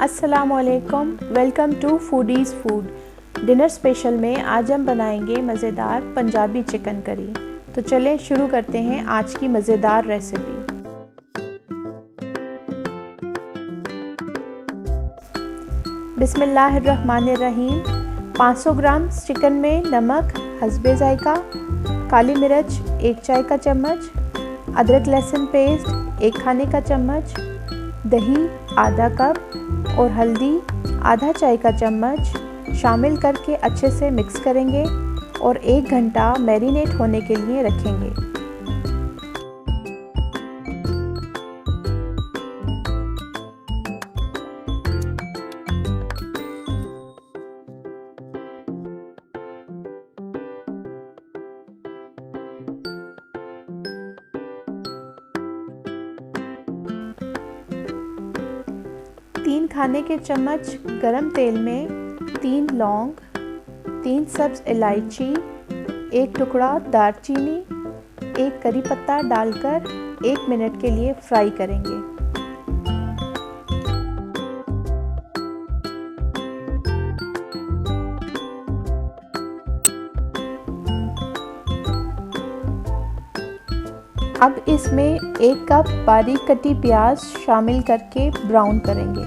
अस्सलामुअलैकुम, welcome to foodies food. Dinner special में आज हम बनाएंगे मज़ेदार पंजाबी चिकन करी। तो चलें शुरू करते हैं आज की मज़ेदार रेसिपी। बिस्मिल्लाहिर्रहमानिर्रहीम। 500 ग्राम चिकन में नमक हस्बे जायका, काली मिर्च 1 चाय का चम्मच, अदरक लहसुन पेस्ट 1 खाने का चम्मच, दही आधा कप और हल्दी आधा चाय का चम्मच शामिल करके अच्छे से मिक्स करेंगे और 1 घंटा मैरिनेट होने के लिए रखेंगे। तीन खाने के चम्मच गरम तेल में 3 लौंग, 3 सब्ज़ इलायची, 1 टुकड़ा दालचीनी, 1 करी पत्ता डालकर 1 मिनट के लिए फ्राई करेंगे। अब इसमें 1 कप बारीक कटी प्याज शामिल करके ब्राउन करेंगे।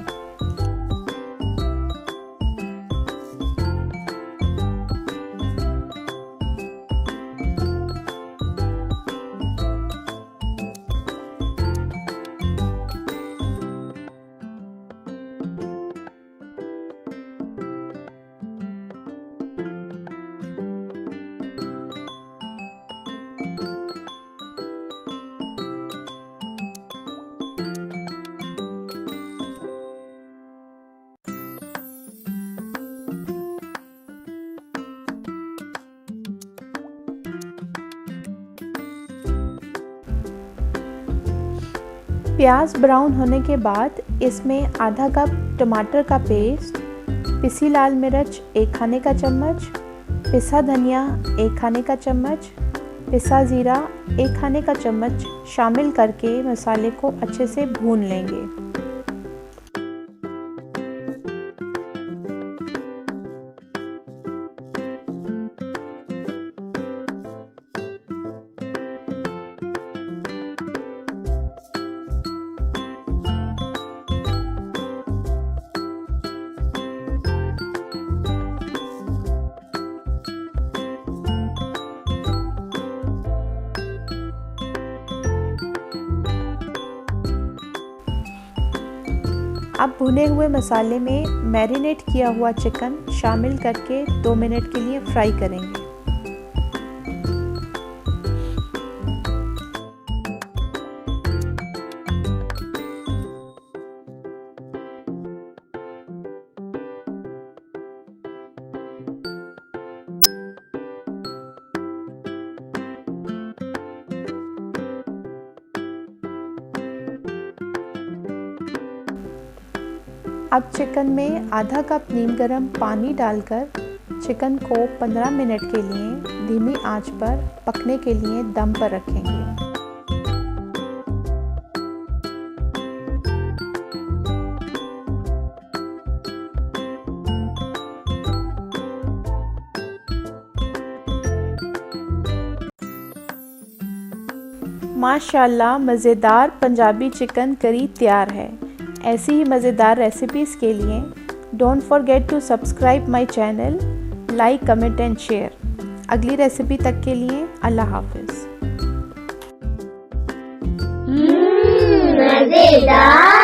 प्याज ब्राउन होने के बाद इसमें आधा कप टमाटर का पेस्ट, पिसी लाल मिर्च 1 खाने का चम्मच, पिसा धनिया 1 खाने का चम्मच, पिसा ज़ीरा 1 खाने का चम्मच शामिल करके मसाले को अच्छे से भून लेंगे। अब भुने हुए मसाले में मैरिनेट किया हुआ चिकन शामिल करके 2 मिनट के लिए फ्राई करेंगे। अब चिकन में आधा कप नीम गर्म पानी डालकर चिकन को 15 मिनट के लिए धीमी आंच पर पकने के लिए दम पर रखेंगे। माशाल्लाह, मज़ेदार पंजाबी चिकन करी तैयार है। ऐसी ही मज़ेदार रेसिपीज़ के लिए don't forget to subscribe my channel, like, comment and share. अगली रेसिपी तक के लिए अल्लाह हाफिज़। मज़ेदार।